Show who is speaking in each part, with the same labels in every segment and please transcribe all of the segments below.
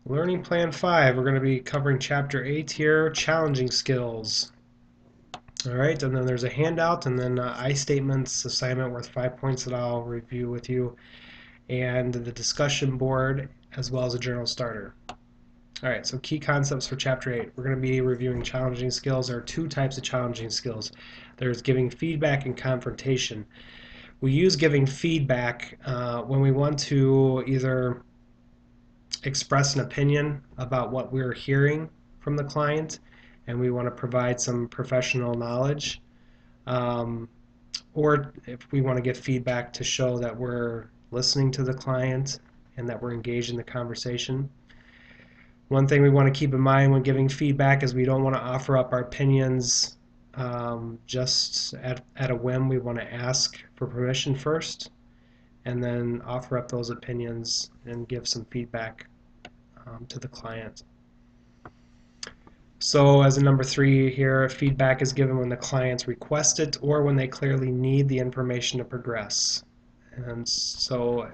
Speaker 1: Learning Plan 5, we're going to be covering Chapter 8 here, Challenging Skills. Alright, and then there's a handout, and then I statements assignment worth 5 points that I'll review with you, and the discussion board, as well as a journal starter. Alright, so key concepts for Chapter 8. We're going to be reviewing challenging skills. There are two types of challenging skills. There's giving feedback and confrontation. We use giving feedback when we want to either express an opinion about what we're hearing from the client and we want to provide some professional knowledge, um, or if we want to give feedback to show that we're listening to the client and that we're engaged in the conversation. One thing we want to keep in mind when giving feedback is we don't want to offer up our opinions just at a whim. We want to ask for permission first and then offer up those opinions and give some feedback to the client. So as a number 3 here, feedback is given when the clients request it or when they clearly need the information to progress. And so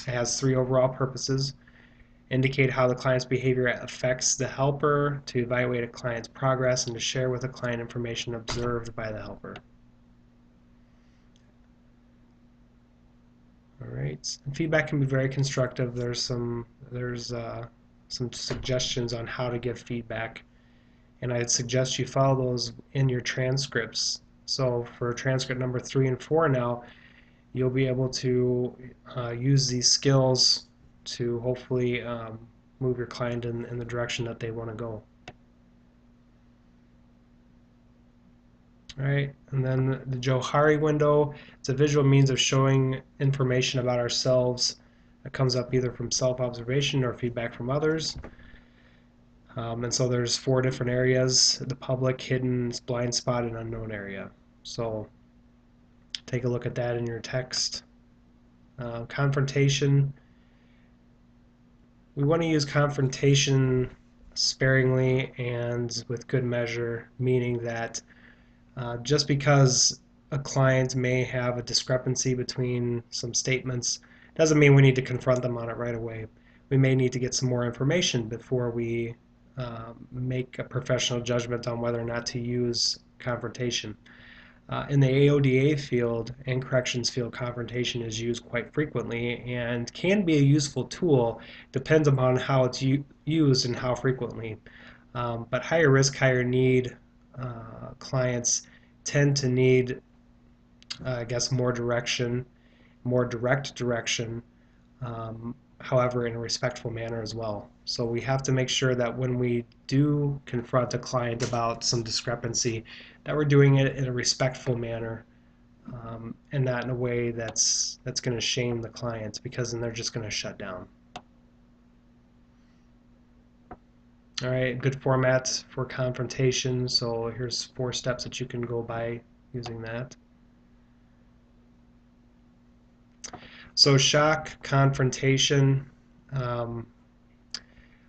Speaker 1: it has 3 overall purposes. Indicate how the client's behavior affects the helper, to evaluate a client's progress, and to share with the client information observed by the helper. Alright, feedback can be very constructive. There's some suggestions on how to give feedback, and I'd suggest you follow those in your transcripts. So for transcript number 3 and 4 now, you'll be able to use these skills to hopefully move your client in the direction that they want to go. Alright, and then the Johari window, it's a visual means of showing information about ourselves that comes up either from self-observation or feedback from others. And so there's 4 different areas: the public, hidden, blind spot, and unknown area. So take a look at that in your text. Confrontation. We want to use confrontation sparingly and with good measure, meaning that just because a client may have a discrepancy between some statements doesn't mean we need to confront them on it right away. We may need to get some more information before we make a professional judgment on whether or not to use confrontation. In the AODA field and corrections field, confrontation is used quite frequently and can be a useful tool, depends upon how it's used and how frequently. But higher risk, higher need clients tend to need, I guess, more direction, more direct direction, however, in a respectful manner as well. So we have to make sure that when we do confront a client about some discrepancy, that we're doing it in a respectful manner, and not in a way that's going to shame the client, because then they're just going to shut down. All right, good format for confrontation. So here's 4 steps that you can go by using that. So shock, confrontation.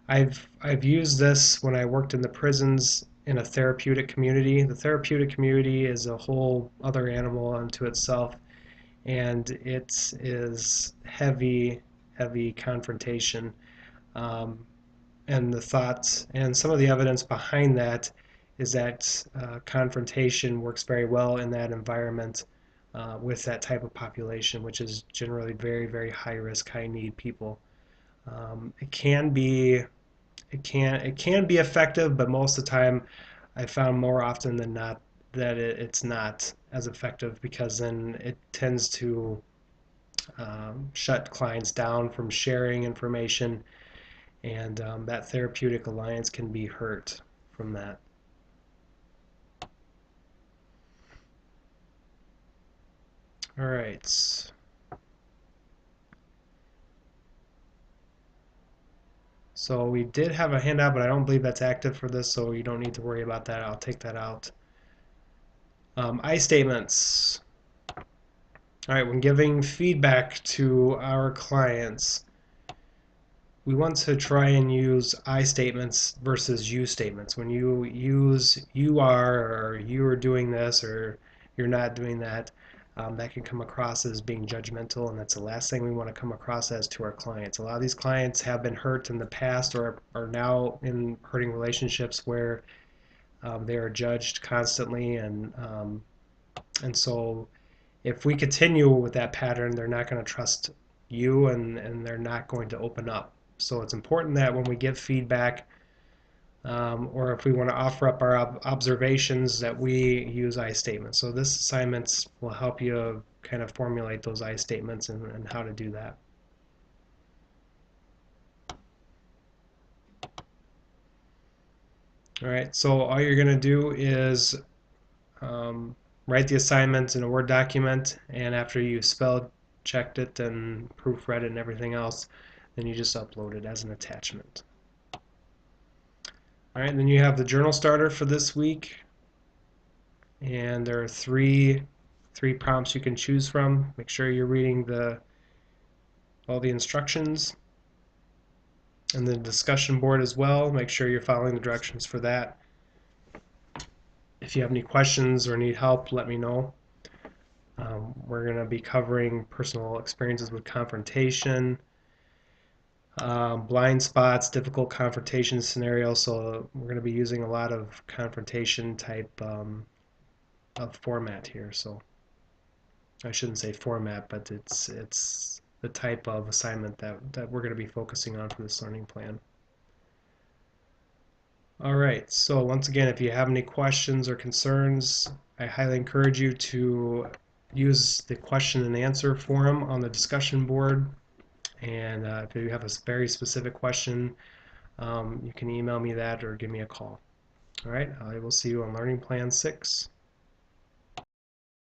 Speaker 1: I've used this when I worked in the prisons in a therapeutic community. The therapeutic community is a whole other animal unto itself, and it is heavy confrontation. And the thoughts and some of the evidence behind that is that confrontation works very well in that environment with that type of population, which is generally very high risk, high need people. It can be effective, but most of the time I found more often than not that it's not as effective, because then it tends to shut clients down from sharing information, and that therapeutic alliance can be hurt from that. All right. So we did have a handout, but I don't believe that's active for this, so you don't need to worry about that. I'll take that out. I statements. All right, when giving feedback to our clients, we want to try and use I statements versus you statements. When you use you are, or you are doing this, or you're not doing that, that can come across as being judgmental, and that's the last thing we want to come across as to our clients. A lot of these clients have been hurt in the past or are now in hurting relationships where they are judged constantly, and so if we continue with that pattern, they're not going to trust you, and they're not going to open up. So it's important that when we give feedback, or if we want to offer up our observations, that we use I statements. So this assignment will help you kind of formulate those I statements and how to do that. All right, so all you're going to do is write the assignment in a Word document, and after you spell checked it and proofread it and everything else, then you just upload it as an attachment. All right, then you have the journal starter for this week, and there are three prompts you can choose from. Make sure you're reading all the instructions, and the discussion board as well. Make sure you're following the directions for that. If you have any questions or need help, let me know. We're going to be covering personal experiences with confrontation, blind spots, difficult confrontation scenarios. So we're going to be using a lot of confrontation type of format here. So I shouldn't say format, but it's the type of assignment that we're going to be focusing on for this learning plan. All right, so once again, if you have any questions or concerns, I highly encourage you to use the question and answer forum on the discussion board. And if you have a very specific question, you can email me that or give me a call. All right, I will see you on Learning Plan 6.